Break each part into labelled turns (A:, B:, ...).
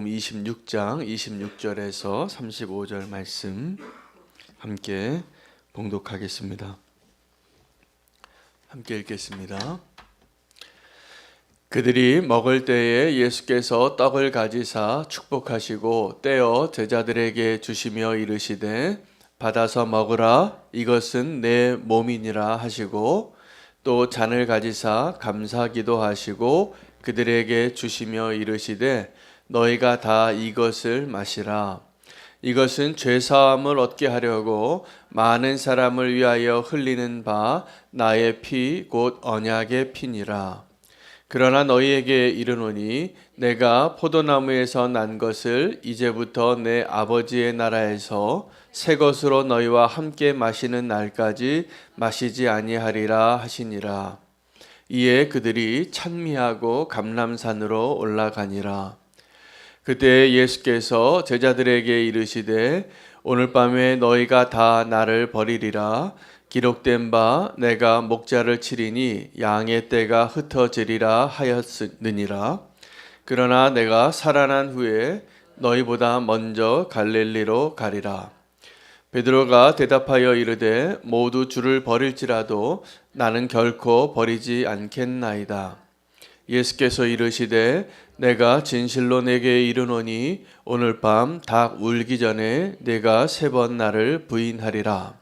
A: 26장 26절에서 35절 말씀 함께 봉독하겠습니다. 함께 읽겠습니다. 그들이 먹을 때에 예수께서 떡을 가지사 축복하시고 떼어 제자들에게 주시며 이르시되 받아서 먹으라, 이것은 내 몸이니라 하시고, 또 잔을 가지사 감사기도 하시고 그들에게 주시며 이르시되 너희가 다 이것을 마시라. 이것은 죄사함을 얻게 하려고 많은 사람을 위하여 흘리는 바 나의 피 곧 언약의 피니라. 그러나 너희에게 이르노니 내가 포도나무에서 난 것을 이제부터 내 아버지의 나라에서 새 것으로 너희와 함께 마시는 날까지 마시지 아니하리라 하시니라. 이에 그들이 찬미하고 감람산으로 올라가니라. 그때 예수께서 제자들에게 이르시되 오늘 밤에 너희가 다 나를 버리리라. 기록된 바 내가 목자를 치리니 양의 떼가 흩어지리라 하였느니라. 그러나 내가 살아난 후에 너희보다 먼저 갈릴리로 가리라. 베드로가 대답하여 이르되 모두 주를 버릴지라도 나는 결코 버리지 않겠나이다. 예수께서 이르시되 내가 진실로 내게 이르노니 오늘 밤 닭 울기 전에 내가 3번 나를 부인하리라.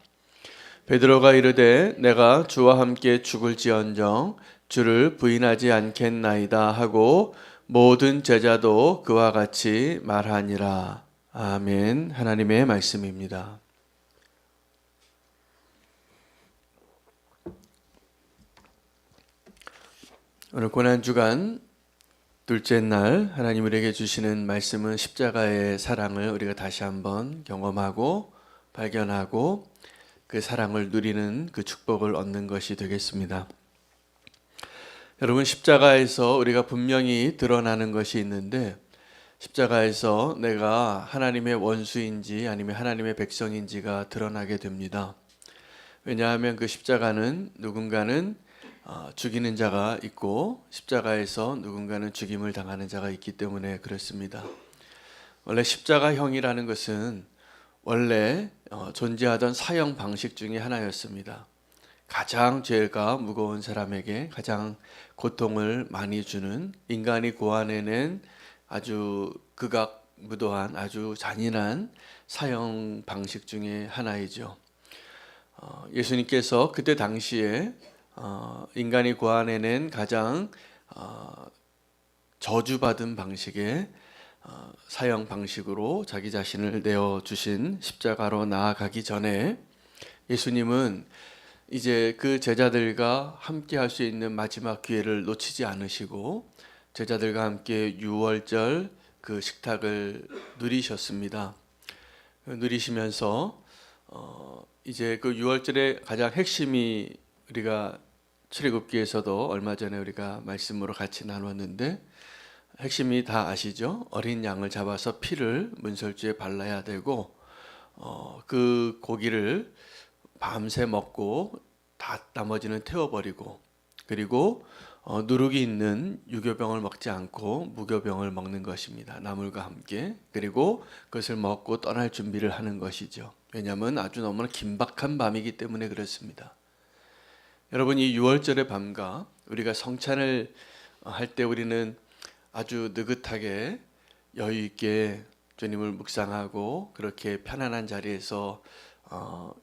A: 베드로가 이르되 내가 주와 함께 죽을지언정 주를 부인하지 않겠나이다 하고 모든 제자도 그와 같이 말하니라. 아멘. 하나님의 말씀입니다. 오늘 고난주간 둘째 날 하나님 우리에게 주시는 말씀은 십자가의 사랑을 우리가 다시 한번 경험하고 발견하고 그 사랑을 누리는 그 축복을 얻는 것이 되겠습니다. 여러분, 십자가에서 우리가 분명히 드러나는 것이 있는데, 십자가에서 내가 하나님의 원수인지 아니면 하나님의 백성인지가 드러나게 됩니다. 왜냐하면 그 십자가는 누군가는 죽이는 자가 있고 십자가에서 누군가는 죽임을 당하는 자가 있기 때문에 그렇습니다. 원래 십자가형이라는 것은 원래 존재하던 사형 방식 중에 하나였습니다. 가장 죄가 무거운 사람에게 가장 고통을 많이 주는, 인간이 고안해낸 아주 극악무도한 아주 잔인한 사형 방식 중에 하나이죠. 예수님께서 그때 당시에 인간이 고안해낸 가장 저주받은 방식의 사형 방식으로 자기 자신을 내어주신 십자가로 나아가기 전에 예수님은 이제 그 제자들과 함께 할 수 있는 마지막 기회를 놓치지 않으시고 제자들과 함께 유월절 그 식탁을 누리셨습니다. 누리시면서 이제 그 유월절의 가장 핵심이 우리가 출애굽기에서도 얼마 전에 우리가 말씀으로 같이 나눴는데 핵심이 다 아시죠? 어린 양을 잡아서 피를 문설주에 발라야 되고 그 고기를 밤새 먹고 다 나머지는 태워버리고, 그리고 누룩이 있는 유교병을 먹지 않고 무교병을 먹는 것입니다. 나물과 함께. 그리고 그것을 먹고 떠날 준비를 하는 것이죠. 왜냐하면 아주 너무나 긴박한 밤이기 때문에 그렇습니다. 여러분, 이 6월절의 밤과 우리가 성찬을 할 때 우리는 아주 느긋하게 여유 있게 주님을 묵상하고 그렇게 편안한 자리에서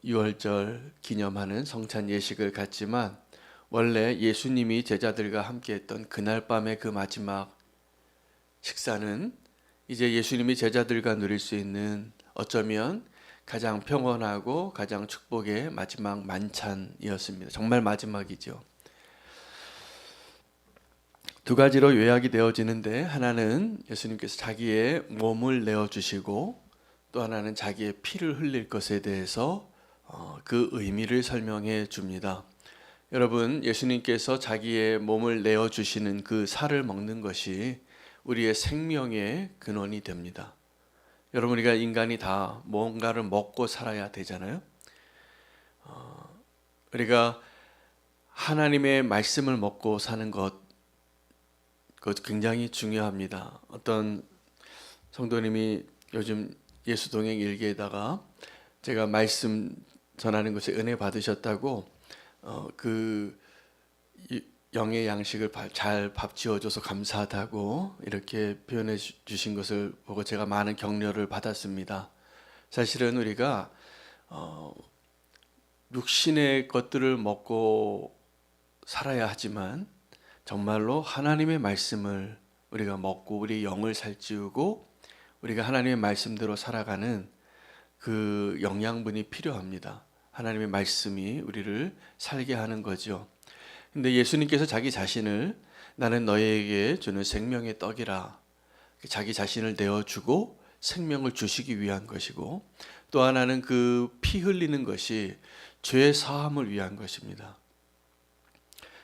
A: 6월절 기념하는 성찬 예식을 갖지만, 원래 예수님이 제자들과 함께 했던 그날 밤의 그 마지막 식사는 이제 예수님이 제자들과 누릴 수 있는 어쩌면 가장 평온하고 가장 축복의 마지막 만찬이었습니다. 정말 마지막이죠. 두 가지로 요약이 되어지는데, 하나는 예수님께서 자기의 몸을 내어주시고 또 하나는 자기의 피를 흘릴 것에 대해서 그 의미를 설명해 줍니다. 여러분, 예수님께서 자기의 몸을 내어주시는 그 살을 먹는 것이 우리의 생명의 근원이 됩니다. 여러분, 우리가 인간이 다 뭔가를 먹고 살아야 되잖아요. 우리가 하나님의 말씀을 먹고 사는 것, 그것 굉장히 중요합니다. 어떤 성도님이 요즘 예수동행 일기에다가 제가 말씀 전하는 것에 은혜 받으셨다고 그 영의 양식을 잘 밥 지어줘서 감사하다고 이렇게 표현해 주신 것을 보고 제가 많은 격려를 받았습니다. 사실은 우리가 육신의 것들을 먹고 살아야 하지만 정말로 하나님의 말씀을 우리가 먹고 우리 영을 살찌우고 우리가 하나님의 말씀대로 살아가는 그 영양분이 필요합니다. 하나님의 말씀이 우리를 살게 하는 거죠. 근데 예수님께서 자기 자신을 나는 너희에게 주는 생명의 떡이라 자기 자신을 내어주고 생명을 주시기 위한 것이고, 또 하나는 그 피 흘리는 것이 죄 사함을 위한 것입니다.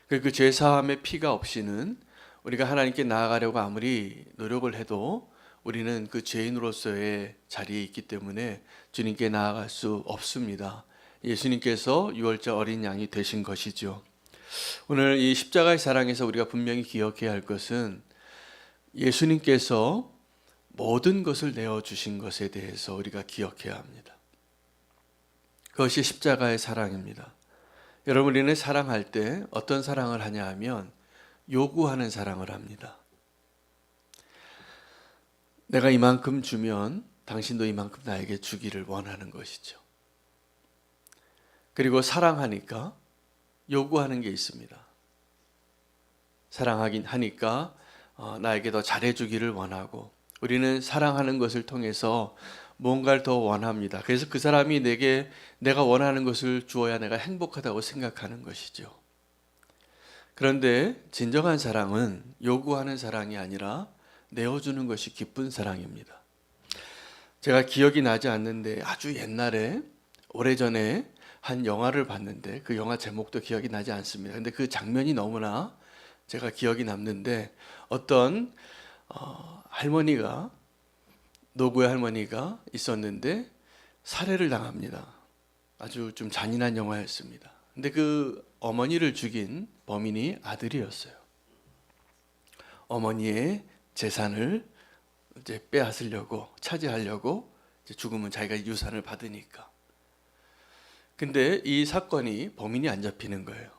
A: 그 죄 사함의 피가 없이는 우리가 하나님께 나아가려고 아무리 노력을 해도 우리는 그 죄인으로서의 자리에 있기 때문에 주님께 나아갈 수 없습니다. 예수님께서 유월절 어린 양이 되신 것이죠. 오늘 이 십자가의 사랑에서 우리가 분명히 기억해야 할 것은 예수님께서 모든 것을 내어주신 것에 대해서 우리가 기억해야 합니다. 그것이 십자가의 사랑입니다. 여러분, 우리는 사랑할 때 어떤 사랑을 하냐 하면 요구하는 사랑을 합니다. 내가 이만큼 주면 당신도 이만큼 나에게 주기를 원하는 것이죠. 그리고 사랑하니까 요구하는 게 있습니다. 사랑하긴 하니까 나에게 더 잘해주기를 원하고, 우리는 사랑하는 것을 통해서 뭔가를 더 원합니다. 그래서 그 사람이 내가 원하는 것을 주어야 내가 행복하다고 생각하는 것이죠. 그런데 진정한 사랑은 요구하는 사랑이 아니라 내어주는 것이 기쁜 사랑입니다. 제가 기억이 나지 않는데 아주 옛날에 오래전에 한 영화를 봤는데 그 영화 제목도 기억이 나지 않습니다. 근데 그 장면이 너무나 제가 기억이 남는데, 어떤 할머니가, 노구의 할머니가 있었는데 살해를 당합니다. 아주 좀 잔인한 영화였습니다. 근데 그 어머니를 죽인 범인이 아들이었어요. 어머니의 재산을 이제 빼앗으려고, 차지하려고, 이제 죽으면 자기가 유산을 받으니까. 근데 이 사건이 범인이 안 잡히는 거예요.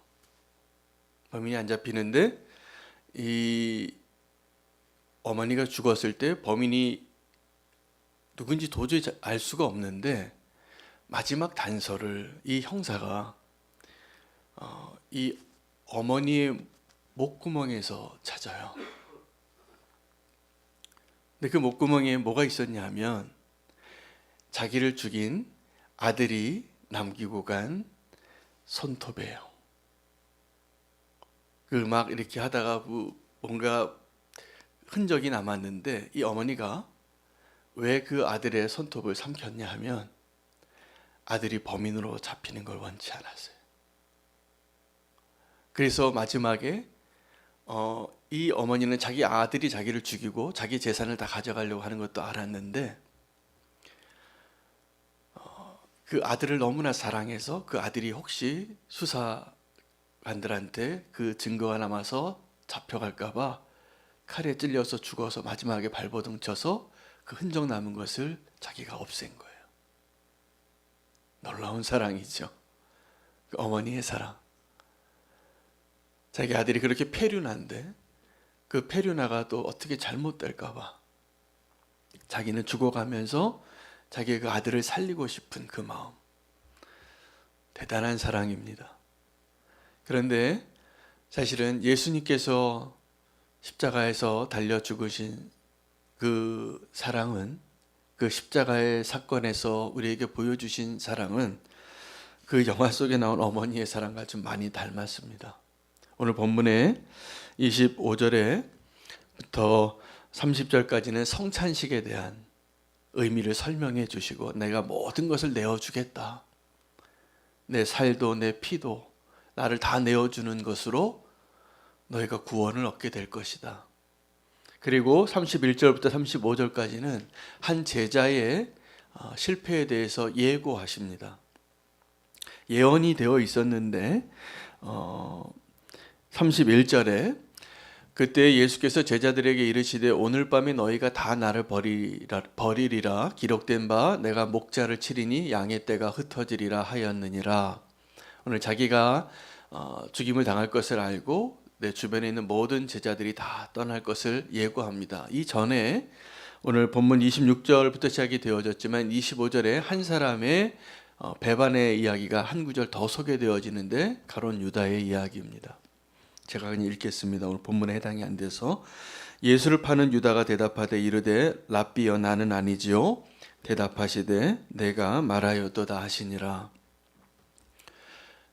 A: 범인이 안 잡히는데 이 어머니가 죽었을 때 범인이 누군지 도저히 알 수가 없는데 마지막 단서를 이 형사가 이 어머니의 목구멍에서 찾아요. 근데 그 목구멍에 뭐가 있었냐 하면 자기를 죽인 아들이 남기고 간 손톱이에요. 그 막 이렇게 하다가 뭔가 흔적이 남았는데 이 어머니가 왜 그 아들의 손톱을 삼켰냐 하면 아들이 범인으로 잡히는 걸 원치 않았어요. 그래서 마지막에 이 어머니는 자기 아들이 자기를 죽이고 자기 재산을 다 가져가려고 하는 것도 알았는데 그 아들을 너무나 사랑해서 그 아들이 혹시 수사관들한테 그 증거가 남아서 잡혀갈까 봐 칼에 찔려서 죽어서 마지막에 발버둥 쳐서 그 흔적 남은 것을 자기가 없앤 거예요. 놀라운 사랑이죠. 그 어머니의 사랑. 자기 아들이 그렇게 폐륜한데 그 폐륜아가 또 어떻게 잘못될까 봐 자기는 죽어가면서 자기의 그 아들을 살리고 싶은 그 마음. 대단한 사랑입니다. 그런데 사실은 예수님께서 십자가에서 달려 죽으신 그 사랑은, 그 십자가의 사건에서 우리에게 보여주신 사랑은 그 영화 속에 나온 어머니의 사랑과 좀 많이 닮았습니다. 오늘 본문에 25절에부터 30절까지는 성찬식에 대한 의미를 설명해 주시고, 내가 모든 것을 내어주겠다. 내 살도 내 피도 나를 다 내어주는 것으로 너희가 구원을 얻게 될 것이다. 그리고 31절부터 35절까지는 한 제자의 실패에 대해서 예고하십니다. 예언이 되어 있었는데 31절에 그때 예수께서 제자들에게 이르시되 오늘 밤에 너희가 다 나를 버리리라 기록된 바 내가 목자를 치리니 양의 떼가 흩어지리라 하였느니라. 오늘 자기가 죽임을 당할 것을 알고 내 주변에 있는 모든 제자들이 다 떠날 것을 예고합니다. 이 전에 오늘 본문 26절부터 시작이 되어졌지만 25절에 한 사람의 배반의 이야기가 한 구절 더 소개되어지는데 가룟 유다의 이야기입니다. 제가 그냥 읽겠습니다. 오늘 본문에 해당이 안 돼서. 예수를 파는 유다가 대답하되 이르되 랍비여 나는 아니지요. 대답하시되 내가 말하였도다 하시니라.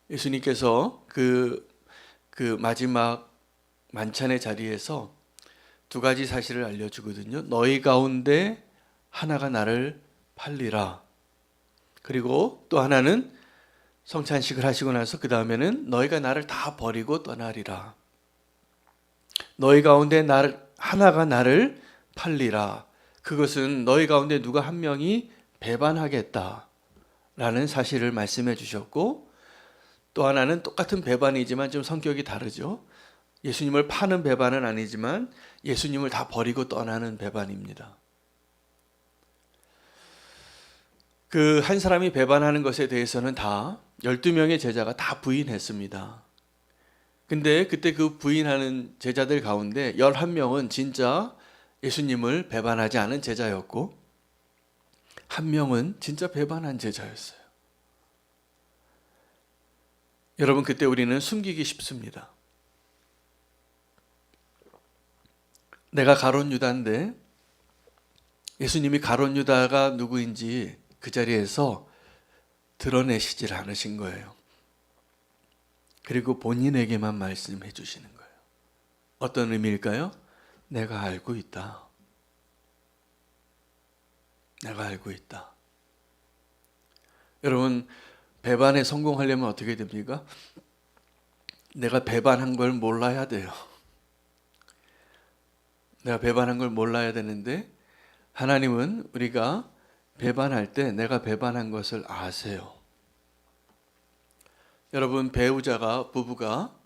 A: 예수님께서 그 마지막 만찬의 자리에서 두 가지 사실을 알려주거든요. 너희 가운데 하나가 나를 팔리라. 그리고 또 하나는 성찬식을 하시고 나서 그 다음에는 너희가 나를 다 버리고 떠나리라. 너희 가운데 하나가 나를 팔리라. 그것은 너희 가운데 누가 한 명이 배반하겠다라는 사실을 말씀해 주셨고, 또 하나는 똑같은 배반이지만 좀 성격이 다르죠. 예수님을 파는 배반은 아니지만 예수님을 다 버리고 떠나는 배반입니다. 그 한 사람이 배반하는 것에 대해서는 다 12명의 제자가 다 부인했습니다. 근데 그때 그 부인하는 제자들 가운데 11명은 진짜 예수님을 배반하지 않은 제자였고, 한 명은 진짜 배반한 제자였어요. 여러분, 그때 우리는 숨기기 쉽습니다. 내가 가룟 유다인데 예수님이 가룟 유다가 누구인지 그 자리에서 드러내시질 않으신 거예요. 그리고 본인에게만 말씀해 주시는 거예요. 어떤 의미일까요? 내가 알고 있다. 내가 알고 있다. 여러분, 배반에 성공하려면 어떻게 됩니까? 내가 배반한 걸 몰라야 돼요. 내가 배반한 걸 몰라야 되는데 하나님은 우리가 배반할 때 내가 배반한 것을 아세요. 여러분, 부부가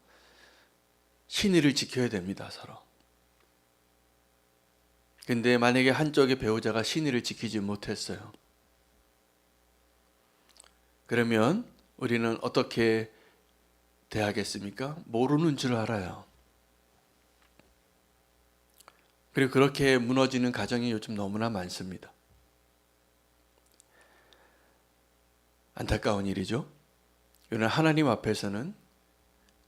A: 신의를 지켜야 됩니다, 서로. 근데 만약에 한쪽의 배우자가 신의를 지키지 못했어요. 그러면 우리는 어떻게 대하겠습니까? 모르는 줄 알아요. 그리고 그렇게 무너지는 가정이 요즘 너무나 많습니다. 안타까운 일이죠. 그러나 하나님 앞에서는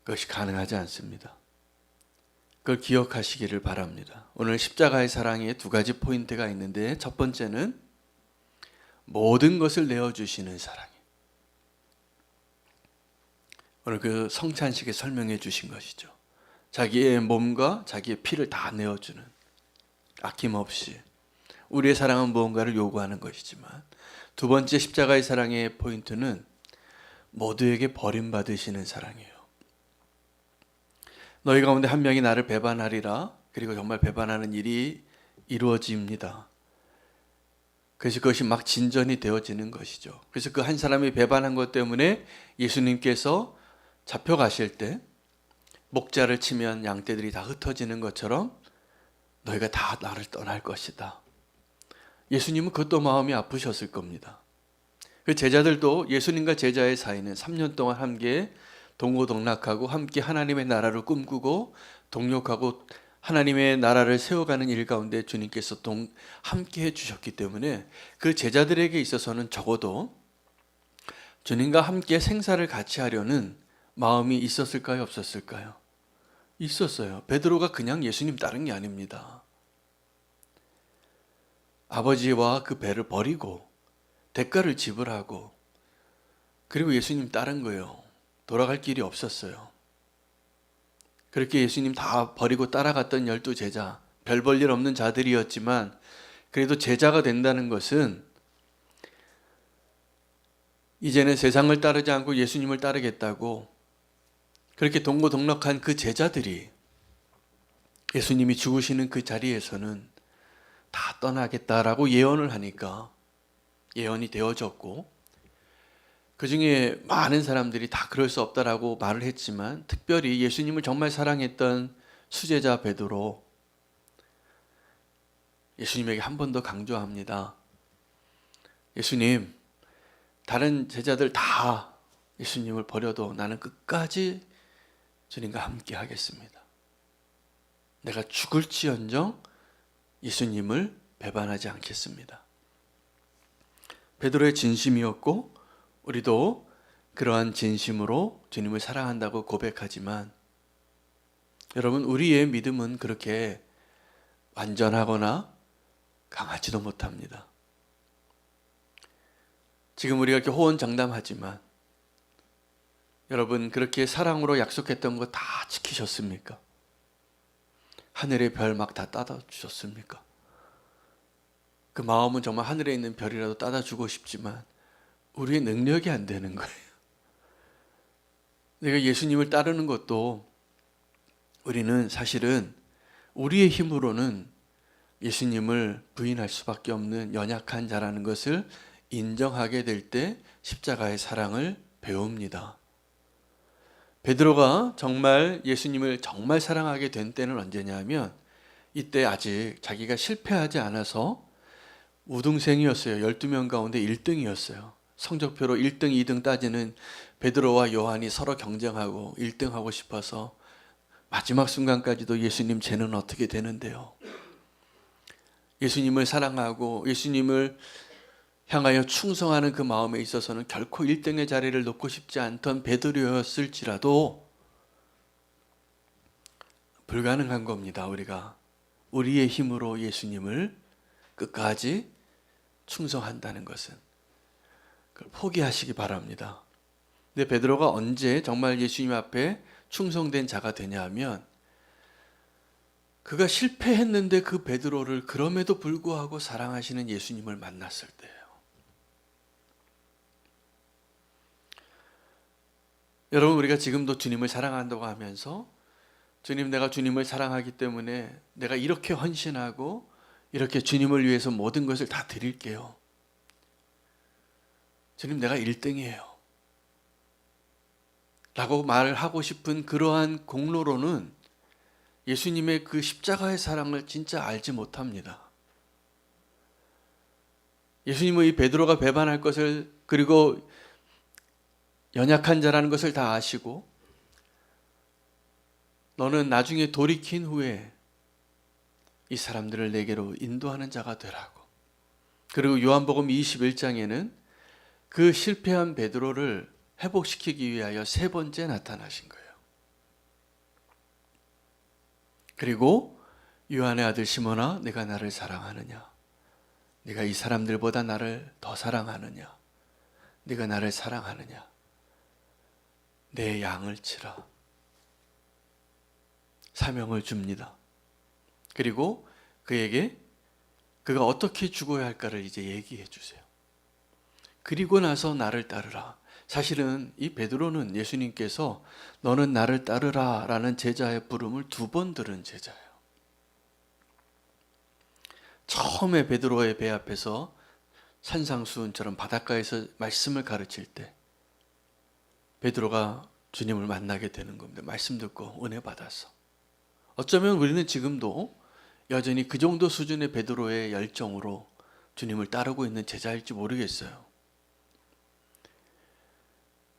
A: 그것이 가능하지 않습니다. 그걸 기억하시기를 바랍니다. 오늘 십자가의 사랑에 두 가지 포인트가 있는데, 첫 번째는 모든 것을 내어주시는 사랑이에요. 오늘 그 성찬식에 설명해 주신 것이죠. 자기의 몸과 자기의 피를 다 내어주는, 아낌없이. 우리의 사랑은 무언가를 요구하는 것이지만, 두 번째 십자가의 사랑의 포인트는 모두에게 버림받으시는 사랑이에요. 너희 가운데 한 명이 나를 배반하리라. 그리고 정말 배반하는 일이 이루어집니다. 그래서 그것이 막 진전이 되어지는 것이죠. 그래서 그 한 사람이 배반한 것 때문에 예수님께서 잡혀가실 때 목자를 치면 양떼들이 다 흩어지는 것처럼 너희가 다 나를 떠날 것이다. 예수님은 그것도 마음이 아프셨을 겁니다. 그 제자들도 예수님과 제자의 사이는 3년 동안 함께 동고동락하고 함께 하나님의 나라를 꿈꾸고 동력하고 하나님의 나라를 세워가는 일 가운데 주님께서 함께 해주셨기 때문에 그 제자들에게 있어서는 적어도 주님과 함께 생사를 같이 하려는 마음이 있었을까요? 없었을까요? 있었어요. 베드로가 그냥 예수님 따른 게 아닙니다. 아버지와 그 배를 버리고 대가를 지불하고 그리고 예수님 따른 거예요. 돌아갈 길이 없었어요. 그렇게 예수님 다 버리고 따라갔던 12제자, 별 볼 일 없는 자들이었지만 그래도 제자가 된다는 것은 이제는 세상을 따르지 않고 예수님을 따르겠다고 그렇게 동고동락한 그 제자들이 예수님이 죽으시는 그 자리에서는 다 떠나겠다라고 예언을 하니까 예언이 되어졌고, 그 중에 많은 사람들이 다 그럴 수 없다라고 말을 했지만 특별히 예수님을 정말 사랑했던 수제자 베드로, 예수님에게 한 번 더 강조합니다. 예수님, 다른 제자들 다 예수님을 버려도 나는 끝까지 주님과 함께 하겠습니다. 내가 죽을지언정 예수님을 배반하지 않겠습니다. 베드로의 진심이었고 우리도 그러한 진심으로 주님을 사랑한다고 고백하지만 여러분, 우리의 믿음은 그렇게 완전하거나 강하지도 못합니다. 지금 우리가 이렇게 호언장담하지만 여러분, 그렇게 사랑으로 약속했던 거 다 지키셨습니까? 하늘의 별 막 다 따다 주셨습니까? 그 마음은 정말 하늘에 있는 별이라도 따다 주고 싶지만 우리의 능력이 안 되는 거예요. 내가 예수님을 따르는 것도 우리는 사실은 우리의 힘으로는 예수님을 부인할 수밖에 없는 연약한 자라는 것을 인정하게 될 때 십자가의 사랑을 배웁니다. 베드로가 정말 예수님을 정말 사랑하게 된 때는 언제냐면 이때 아직 자기가 실패하지 않아서 우등생이었어요. 12명 가운데 1등이었어요. 성적표로 1등, 2등 따지는 베드로와 요한이 서로 경쟁하고 1등 하고 싶어서 마지막 순간까지도 예수님 쟤는 어떻게 되는데요? 예수님을 사랑하고 예수님을 향하여 충성하는 그 마음에 있어서는 결코 1등의 자리를 놓고 싶지 않던 베드로였을지라도 불가능한 겁니다. 우리의 힘으로 예수님을 끝까지 충성한다는 것은 그걸 포기하시기 바랍니다. 근데 베드로가 언제 정말 예수님 앞에 충성된 자가 되냐 하면 그가 실패했는데 그 베드로를 그럼에도 불구하고 사랑하시는 예수님을 만났을 때예요. 여러분, 우리가 지금도 주님을 사랑한다고 하면서 주님, 내가 주님을 사랑하기 때문에 내가 이렇게 헌신하고 이렇게 주님을 위해서 모든 것을 다 드릴게요. 주님, 내가 1등이에요. 라고 말을 하고 싶은 그러한 공로로는 예수님의 그 십자가의 사랑을 진짜 알지 못합니다. 예수님은 이 베드로가 배반할 것을, 그리고 연약한 자라는 것을 다 아시고 너는 나중에 돌이킨 후에 이 사람들을 내게로 인도하는 자가 되라고. 그리고 요한복음 21장에는 그 실패한 베드로를 회복시키기 위하여 3번째 나타나신 거예요. 그리고 요한의 아들 시몬아, 내가 나를 사랑하느냐? 네가 이 사람들보다 나를 더 사랑하느냐? 네가 나를 사랑하느냐? 내 양을 치라. 사명을 줍니다. 그리고 그에게 그가 어떻게 죽어야 할까를 이제 얘기해 주세요. 그리고 나서 나를 따르라. 사실은 이 베드로는 예수님께서 너는 나를 따르라 라는 제자의 부름을 2번 들은 제자예요. 처음에 베드로의 배 앞에서 산상수훈처럼 바닷가에서 말씀을 가르칠 때 베드로가 주님을 만나게 되는 겁니다. 말씀 듣고 은혜 받아서. 어쩌면 우리는 지금도 여전히 그 정도 수준의 베드로의 열정으로 주님을 따르고 있는 제자일지 모르겠어요.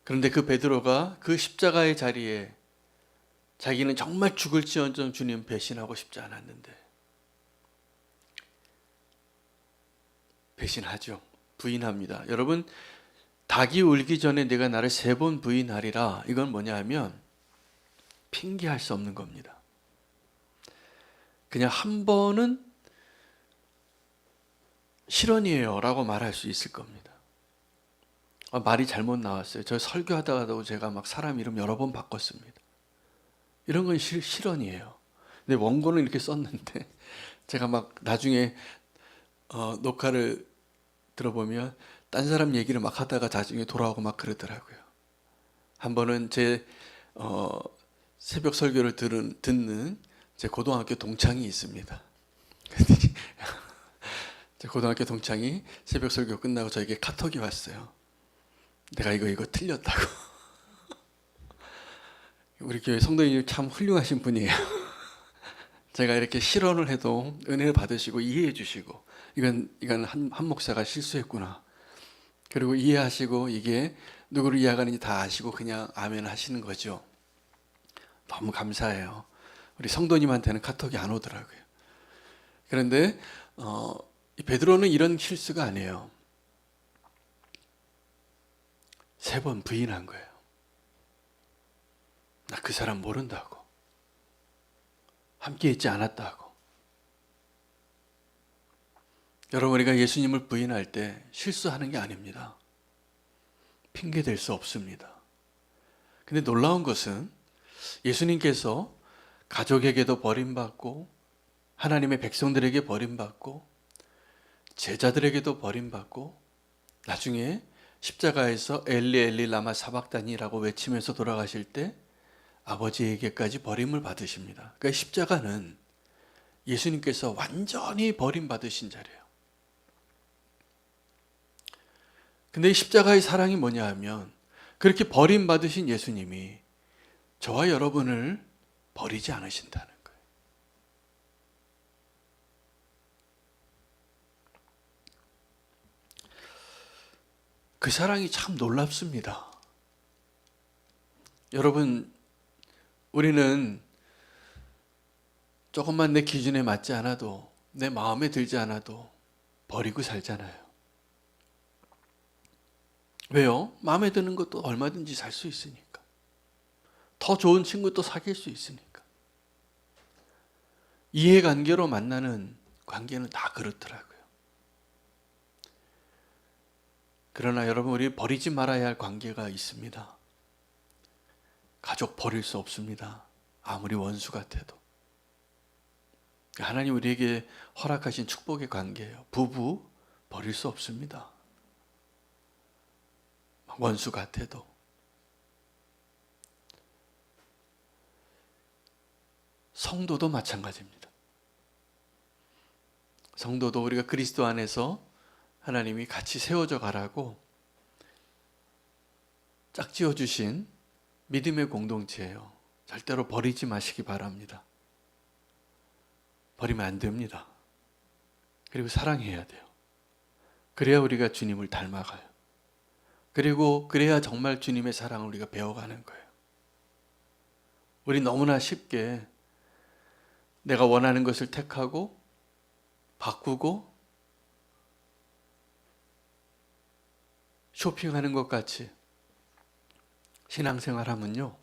A: 그런데 그 베드로가 그 십자가의 자리에 자기는 정말 죽을지언정 주님 배신하고 싶지 않았는데 배신하죠. 부인합니다. 여러분, 닭이 울기 전에 내가 나를 3번 부인하리라. 이건 뭐냐 하면 핑계할 수 없는 겁니다. 그냥 한 번은 실언이에요 라고 말할 수 있을 겁니다. 말이 잘못 나왔어요. 저 설교하다가도 제가 막 사람 이름 여러 번 바꿨습니다. 이런 건 실언이에요. 근데 원고는 이렇게 썼는데 제가 막 나중에 녹화를 들어보면 딴 사람 얘기를 막 하다가 나중에 돌아오고 막 그러더라고요. 한 번은 제 새벽 설교를 듣는 제 고등학교 동창이 있습니다. 제 고등학교 동창이 새벽 설교 끝나고 저에게 카톡이 왔어요. 내가 이거 틀렸다고. 우리 교회 성도님 참 훌륭하신 분이에요. 제가 이렇게 실언을 해도 은혜를 받으시고 이해해 주시고, 이건 한 목사가 실수했구나, 그리고 이해하시고 이게 누구를 이해하는지 다 아시고 그냥 아멘 하시는 거죠. 너무 감사해요. 우리 성도님한테는 카톡이 안 오더라고요. 그런데 이 베드로는 이런 실수가 아니에요. 3번 부인한 거예요. 나 그 사람 모른다고, 함께 있지 않았다고. 여러분, 우리가 예수님을 부인할 때 실수하는 게 아닙니다. 핑계 댈 수 없습니다. 근데 놀라운 것은 예수님께서 가족에게도 버림받고, 하나님의 백성들에게 버림받고, 제자들에게도 버림받고, 나중에 십자가에서 엘리 엘리 라마 사박다니라고 외치면서 돌아가실 때 아버지에게까지 버림을 받으십니다. 그러니까 십자가는 예수님께서 완전히 버림받으신 자리예요. 근데 이 십자가의 사랑이 뭐냐 하면, 그렇게 버림받으신 예수님이 저와 여러분을 버리지 않으신다는 거예요. 그 사랑이 참 놀랍습니다. 여러분, 우리는 조금만 내 기준에 맞지 않아도, 내 마음에 들지 않아도 버리고 살잖아요. 왜요? 마음에 드는 것도 얼마든지 살 수 있으니까. 더 좋은 친구도 사귈 수 있으니까. 이해관계로 만나는 관계는 다 그렇더라고요. 그러나 여러분, 우리 버리지 말아야 할 관계가 있습니다. 가족 버릴 수 없습니다. 아무리 원수 같아도. 하나님 우리에게 허락하신 축복의 관계예요. 부부 버릴 수 없습니다. 원수 같아도. 성도도 마찬가지입니다. 성도도 우리가 그리스도 안에서 하나님이 같이 세워져 가라고 짝지어 주신 믿음의 공동체예요. 절대로 버리지 마시기 바랍니다. 버리면 안 됩니다. 그리고 사랑해야 돼요. 그래야 우리가 주님을 닮아가요. 그리고 그래야 정말 주님의 사랑을 우리가 배워가는 거예요. 우리 너무나 쉽게 내가 원하는 것을 택하고 바꾸고 쇼핑하는 것 같이 신앙생활하면요,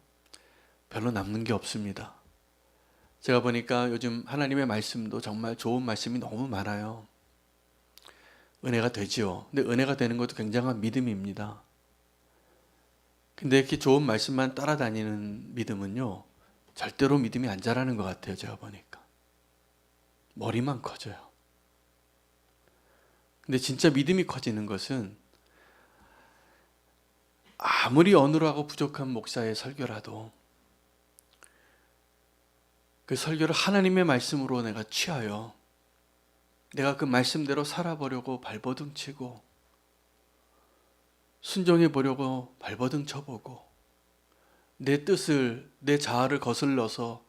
A: 별로 남는 게 없습니다. 제가 보니까 요즘 하나님의 말씀도 정말 좋은 말씀이 너무 많아요. 은혜가 되지요. 근데 은혜가 되는 것도 굉장한 믿음입니다. 근데 이렇게 좋은 말씀만 따라다니는 믿음은요, 절대로 믿음이 안 자라는 것 같아요. 제가 보니까 머리만 커져요. 근데 진짜 믿음이 커지는 것은 아무리 어눌하고 부족한 목사의 설교라도 그 설교를 하나님의 말씀으로 내가 취하여 내가 그 말씀대로 살아보려고 발버둥 치고 순종해 보려고 발버둥 쳐보고 내 뜻을, 내 자아를 거슬러서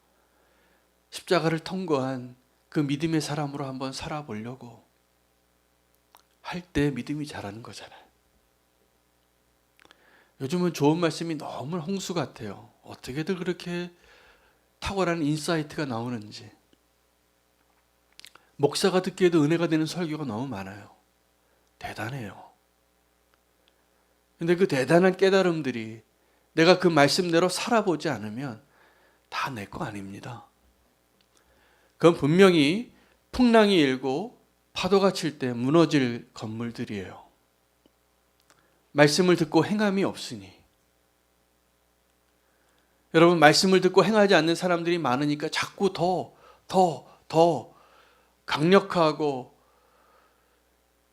A: 십자가를 통과한 그 믿음의 사람으로 한번 살아보려고 할 때 믿음이 자라는 거잖아요. 요즘은 좋은 말씀이 너무 홍수 같아요. 어떻게들 그렇게 탁월한 인사이트가 나오는지. 목사가 듣기에도 은혜가 되는 설교가 너무 많아요. 대단해요. 근데 그 대단한 깨달음들이 내가 그 말씀대로 살아보지 않으면 다 내 거 아닙니다. 그건 분명히 풍랑이 일고 파도가 칠 때 무너질 건물들이에요. 말씀을 듣고 행함이 없으니. 여러분, 말씀을 듣고 행하지 않는 사람들이 많으니까 자꾸 더 강력하고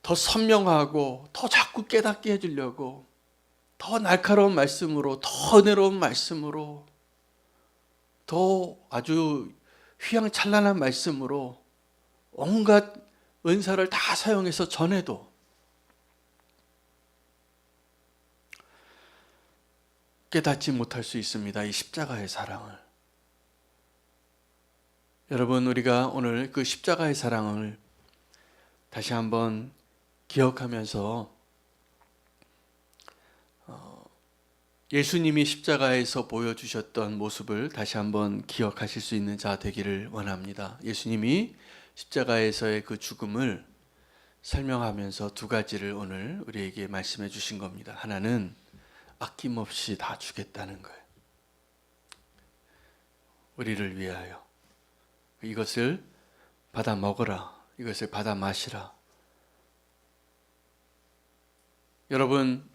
A: 더 선명하고 더 자꾸 깨닫게 해주려고 더 날카로운 말씀으로, 더 은혜로운 말씀으로, 더 아주 휘황찬란한 말씀으로 온갖 은사를 다 사용해서 전해도 깨닫지 못할 수 있습니다. 이 십자가의 사랑을. 여러분, 우리가 오늘 그 십자가의 사랑을 다시 한번 기억하면서 예수님이 십자가에서 보여주셨던 모습을 다시 한번 기억하실 수 있는 자 되기를 원합니다. 예수님이 십자가에서의 그 죽음을 설명하면서 두 가지를 오늘 우리에게 말씀해 주신 겁니다. 하나는 아낌없이 다 주겠다는 거예요. 우리를 위하여. 이것을 받아 먹으라. 이것을 받아 마시라. 여러분,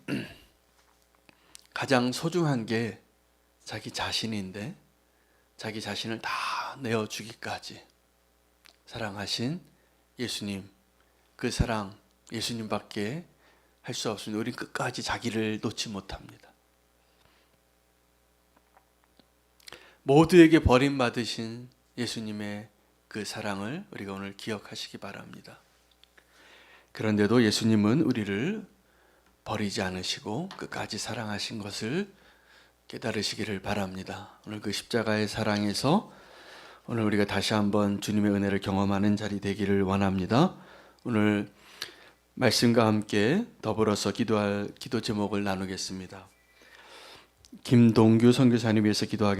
A: 가장 소중한 게 자기 자신인데 자기 자신을 다 내어주기까지 사랑하신 예수님, 그 사랑 예수님밖에 할 수 없습니다. 우린 끝까지 자기를 놓지 못합니다. 모두에게 버림받으신 예수님의 그 사랑을 우리가 오늘 기억하시기 바랍니다. 그런데도 예수님은 우리를 버리지 않으시고 끝까지 사랑하신 것을 깨달으시기를 바랍니다. 오늘 그 십자가의 사랑에서 오늘 우리가 다시 한번 주님의 은혜를 경험하는 자리 되기를 원합니다. 오늘 말씀과 함께 더불어서 기도할 기도 제목을 나누겠습니다. 김동규 선교사님 위해서 기도하겠습니다.